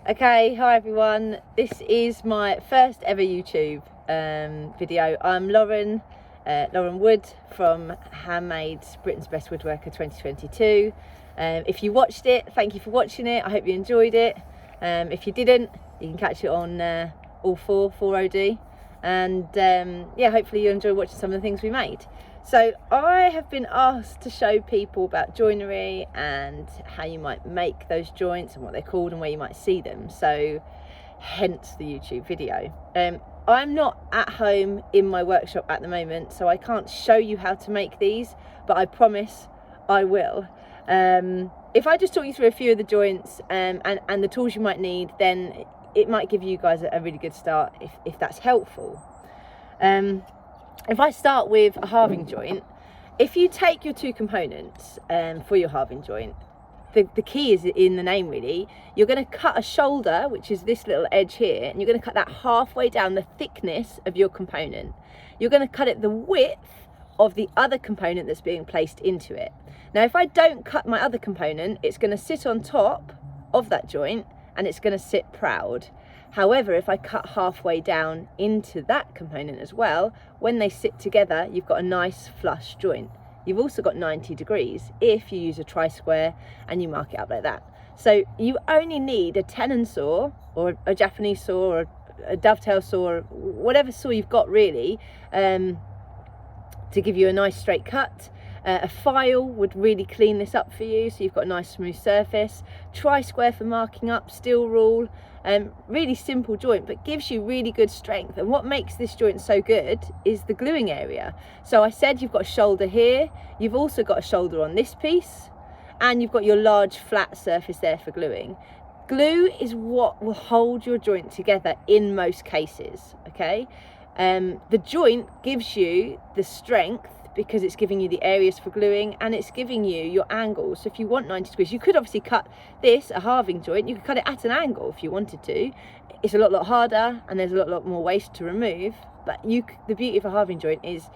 Okay, hi everyone. This is my first ever YouTube video. I'm Lauren Wood from Handmade's Britain's Best Woodworker 2022. If you watched it, thank you for watching it. I hope you enjoyed it. If you didn't, you can catch it on all 4 OD. And yeah, hopefully you enjoy watching some of the things we made. So I have been asked to show people about joinery and how you might make those joints and what they're called and where you might see them. So hence the YouTube video. I'm not at home in my workshop at the moment, so I can't show you how to make these, but I promise I will. If I just talk you through a few of the joints and the tools you might need, then it might give you guys a really good start if that's helpful. If I start with a halving joint, if you take your 2 components for your halving joint, the key is in the name really. You're going to cut a shoulder, which is this little edge here, and you're going to cut that halfway down the thickness of your component. You're going to cut it the width of the other component that's being placed into it. Now if I don't cut my other component, it's going to sit on top of that joint and it's going to sit proud. However, if I cut halfway down into that component as well, when they sit together, you've got a nice flush joint. You've also got 90 degrees if you use a tri-square and you mark it up like that. So you only need a tenon saw or a Japanese saw or a dovetail saw, or whatever saw you've got really, to give you a nice straight cut. A file would really clean this up for you, so you've got a nice smooth surface. Tri-square for marking up, steel rule. Really simple joint, but gives you really good strength. And what makes this joint so good is the gluing area. So I said you've got a shoulder here, you've also got a shoulder on this piece, and you've got your large flat surface there for gluing. Glue is what will hold your joint together in most cases, okay? The joint gives you the strength because it's giving you the areas for gluing and it's giving you your angles. So if you want 90 degrees, you could obviously cut this, a halving joint, you could cut it at an angle if you wanted to. It's a lot harder and there's a lot more waste to remove, but the beauty of a halving joint is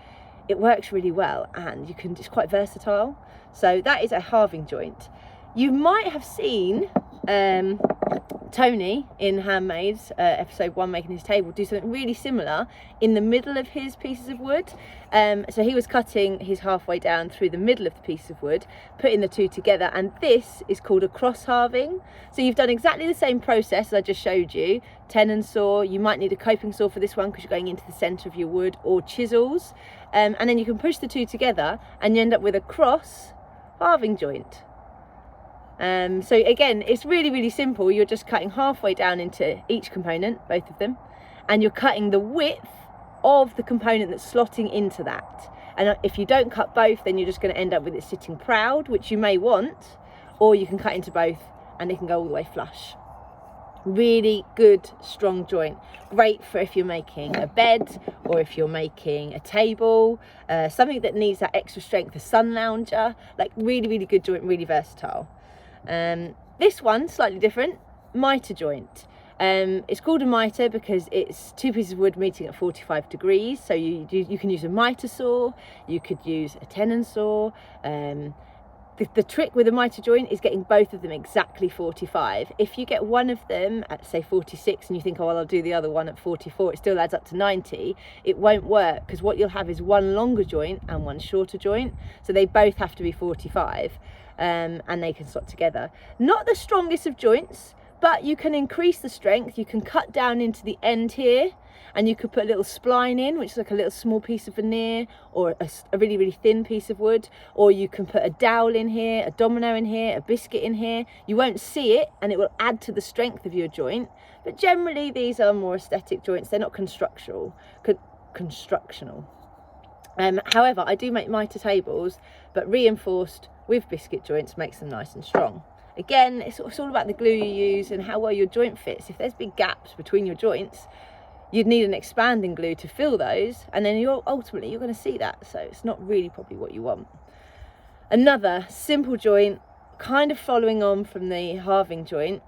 it works really well and it's quite versatile. So that is a halving joint. You might have seen Tony in Handmade's episode 1, making his table, do something really similar in the middle of his pieces of wood. So he was cutting his halfway down through the middle of the piece of wood, putting the 2 together, and this is called a cross halving. So you've done exactly the same process as I just showed you. Tenon saw, you might need a coping saw for this one because you're going into the centre of your wood, or chisels, and then you can push the 2 together and you end up with a cross halving joint. So again, it's really simple. You're just cutting halfway down into each component, both of them, and you're cutting the width of the component that's slotting into that. And if you don't cut both, then you're just going to end up with it sitting proud, which you may want, or you can cut into both and it can go all the way flush. Really good, strong joint. Great for if you're making a bed or if you're making a table, something that needs that extra strength, a sun lounger. Like really good joint, really versatile. This one, slightly different, mitre joint. It's called a mitre because it's 2 pieces of wood meeting at 45 degrees. So you can use a mitre saw, you could use a tenon saw. The trick with a mitre joint is getting both of them exactly 45. If you get one of them at say 46 and you think, oh well, I'll do the other one at 44, it still adds up to 90, it won't work, because what you'll have is one longer joint and one shorter joint, so they both have to be 45. And they can slot together. Not the strongest of joints, but you can increase the strength. You can cut down into the end here and you could put a little spline in, which is like a little small piece of veneer, or a really thin piece of wood, or you can put a dowel in here, a domino in here, a biscuit in here. You won't see it and it will add to the strength of your joint, but generally these are more aesthetic joints. They're not constructional. However, I do make mitre tables, but reinforced with biscuit joints makes them nice and strong. Again, it's all about the glue you use and how well your joint fits. If there's big gaps between your joints, you'd need an expanding glue to fill those, and then ultimately you're going to see that, so it's not really probably what you want. Another simple joint, kind of following on from the halving joint,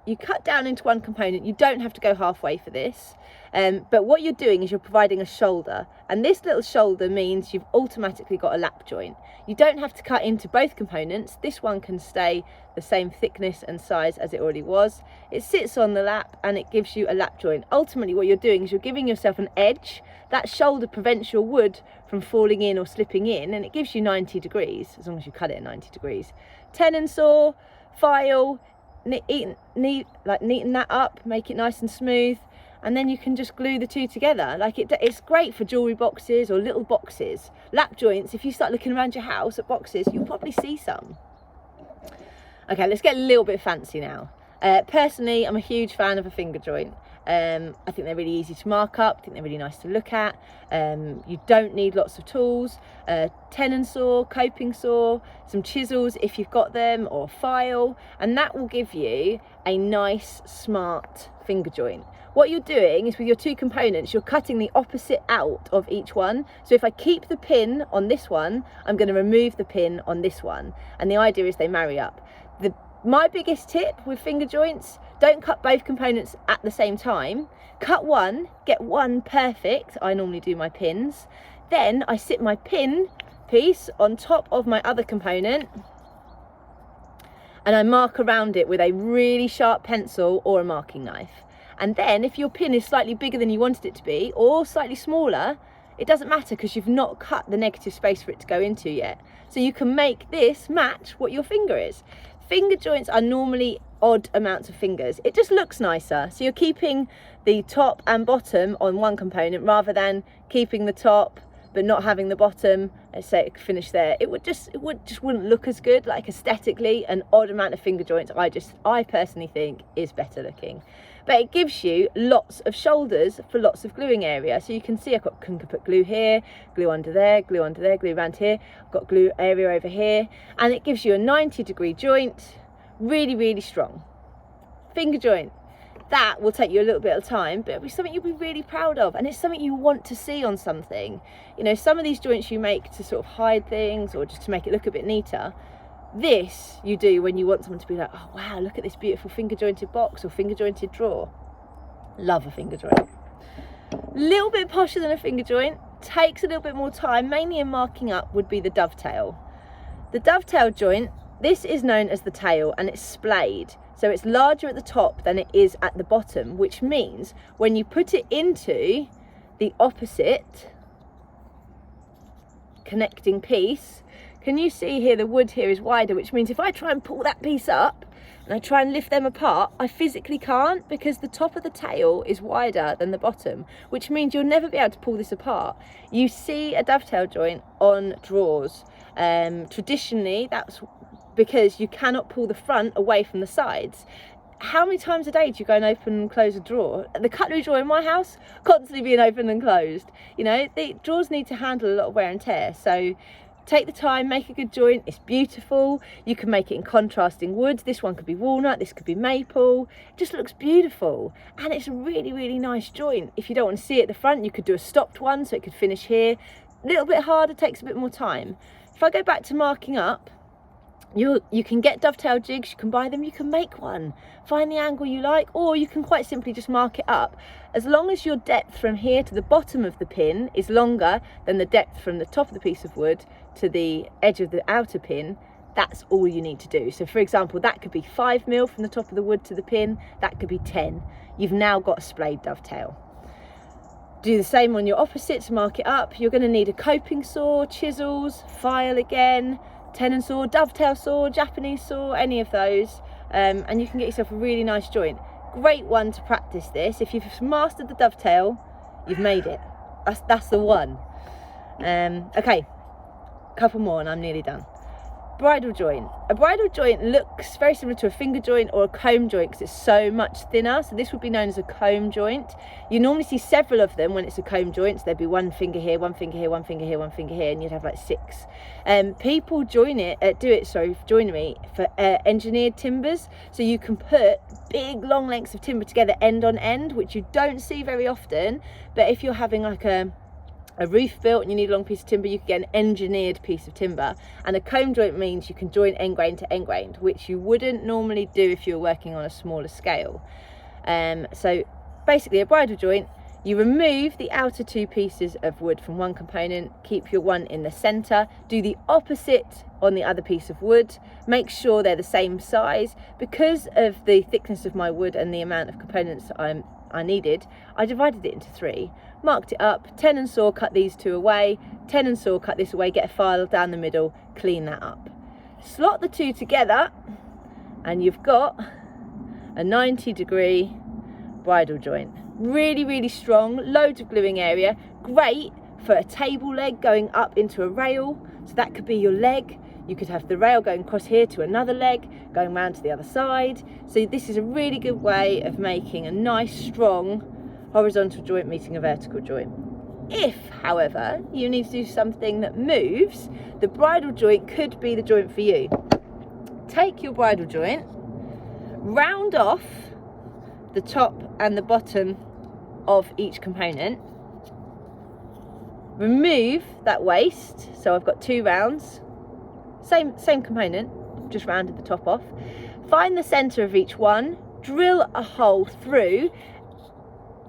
you cut down into one component. You don't have to go halfway for this. But what you're doing is you're providing a shoulder, and this little shoulder means you've automatically got a lap joint. You don't have to cut into both components. This one can stay the same thickness and size as it already was. It sits on the lap and it gives you a lap joint. Ultimately what you're doing is you're giving yourself an edge. That shoulder prevents your wood from falling in or slipping in, and it gives you 90 degrees as long as you cut it at 90 degrees. Tenon saw, file, neaten that up, make it nice and smooth, and then you can just glue the two together. Like it's great for jewelry boxes or little boxes. Lap joints, if you start looking around your house at boxes, you'll probably see some. Okay, let's get a little bit fancy now. Personally, I'm a huge fan of a finger joint. I think they're really easy to mark up. I think they're really nice to look at. You don't need lots of tools. Tenon saw, coping saw, some chisels if you've got them, or file, and that will give you a nice, smart finger joint. What you're doing is with your two components, you're cutting the opposite out of each one. So if I keep the pin on this one, I'm going to remove the pin on this one. And the idea is they marry up. My biggest tip with finger joints, don't cut both components at the same time. Cut one, get one perfect. I normally do my pins. Then I sit my pin piece on top of my other component, and I mark around it with a really sharp pencil or a marking knife. And then if your pin is slightly bigger than you wanted it to be, or slightly smaller, it doesn't matter because you've not cut the negative space for it to go into yet. So you can make this match what your finger is. Finger joints are normally odd amounts of fingers. It just looks nicer. So you're keeping the top and bottom on one component rather than keeping the top but not having the bottom. Let's say it finish there. It wouldn't look as good. Like aesthetically, an odd amount of finger joints I personally think is better looking. But it gives you lots of shoulders for lots of gluing area. So you can see can put glue here, glue under there, glue around here. I've got glue area over here. And it gives you a 90-degree joint, really, really strong. Finger joint. That will take you a little bit of time, but it'll be something you'll be really proud of. And it's something you want to see on something. You know, some of these joints you make to sort of hide things or just to make it look a bit neater. This you do when you want someone to be like, oh wow, look at this beautiful finger jointed box or finger jointed drawer. Love a finger joint. A little bit posher than a finger joint, takes a little bit more time, mainly in marking up, would be the dovetail. The dovetail joint, this is known as the tail, and it's splayed. So it's larger at the top than it is at the bottom, which means when you put it into the opposite connecting piece, can you see here the wood here is wider, which means if I try and pull that piece up and I try and lift them apart, I physically can't because the top of the tail is wider than the bottom, which means you'll never be able to pull this apart. You see a dovetail joint on drawers. Traditionally, that's because you cannot pull the front away from the sides. How many times a day do you go and open and close a drawer? The cutlery drawer in my house, constantly being opened and closed. You know, the drawers need to handle a lot of wear and tear. So take the time, make a good joint. It's beautiful. You can make it in contrasting woods. This one could be walnut, this could be maple. It just looks beautiful. And it's a really, really nice joint. If you don't want to see it at the front, you could do a stopped one so it could finish here. A little bit harder, takes a bit more time. If I go back to marking up, you can get dovetail jigs, you can buy them, you can make one. Find the angle you like, or you can quite simply just mark it up. As long as your depth from here to the bottom of the pin is longer than the depth from the top of the piece of wood to the edge of the outer pin, that's all you need to do. So for example, that could be 5 mil from the top of the wood to the pin, that could be 10. You've now got a splayed dovetail. Do the same on your opposite to mark it up. You're going to need a coping saw, chisels, file again, tenon saw, dovetail saw, Japanese saw, any of those, and you can get yourself a really nice joint. Great one to practice this. If you've mastered the dovetail, you've made it. That's the one. Okay, couple more and I'm nearly done. Bridle joint. A bridle joint looks very similar to a finger joint or a comb joint because it's so much thinner. So this would be known as a comb joint. You normally see several of them when it's a comb joint. So there'd be one finger here, one finger here, one finger here, one finger here, and you'd have like 6. People do it, joinery for engineered timbers. So you can put big long lengths of timber together end on end, which you don't see very often. But if you're having like a a roof built and you need a long piece of timber, you can get an engineered piece of timber. And a comb joint means you can join end grain to end grain, which you wouldn't normally do if you were working on a smaller scale. So basically a bridle joint, you remove the outer two pieces of wood from one component, keep your one in the center, do the opposite on the other piece of wood, make sure they're the same size. Because of the thickness of my wood and the amount of components I needed, I divided it into 3, marked it up, 10 and saw, cut these 2 away, 10 and saw, cut this away, get a file down the middle, clean that up. Slot the 2 together and you've got a 90-degree bridle joint. Really, really strong, loads of gluing area, great for a table leg going up into a rail, so that could be your leg. You could have the rail going across here to another leg, going round to the other side. So this is a really good way of making a nice, strong horizontal joint meeting a vertical joint. If, however, you need to do something that moves, the bridle joint could be the joint for you. Take your bridle joint, round off the top and the bottom of each component, remove that waste, so I've got 2 rounds, same component, just rounded the top off, find the center of each one, drill a hole through.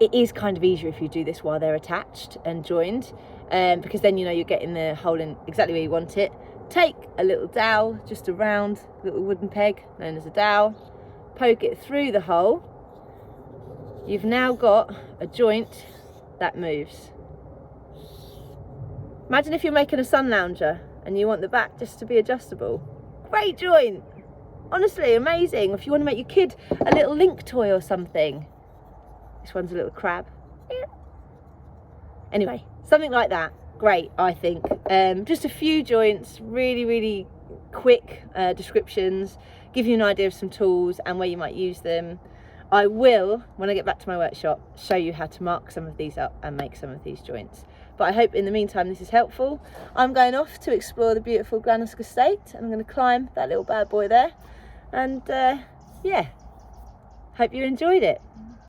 It is kind of easier if you do this while they're attached and joined, because then you know you're getting the hole in exactly where you want it. Take a little dowel, just a round little wooden peg known as a dowel, poke it through the hole. You've now got a joint that moves. Imagine if you're making a sun lounger and you want the back just to be adjustable. Great joint, honestly amazing. If you want to make your kid a little link toy or something. This one's a little crab. Anyway, something like that, great, I think. Just a few joints, really, really quick descriptions, give you an idea of some tools and where you might use them. I will, when I get back to my workshop, show you how to mark some of these up and make some of these joints. But I hope in the meantime this is helpful. I'm going off to explore the beautiful Glannask estate and I'm going to climb that little bad boy there. And yeah, hope you enjoyed it.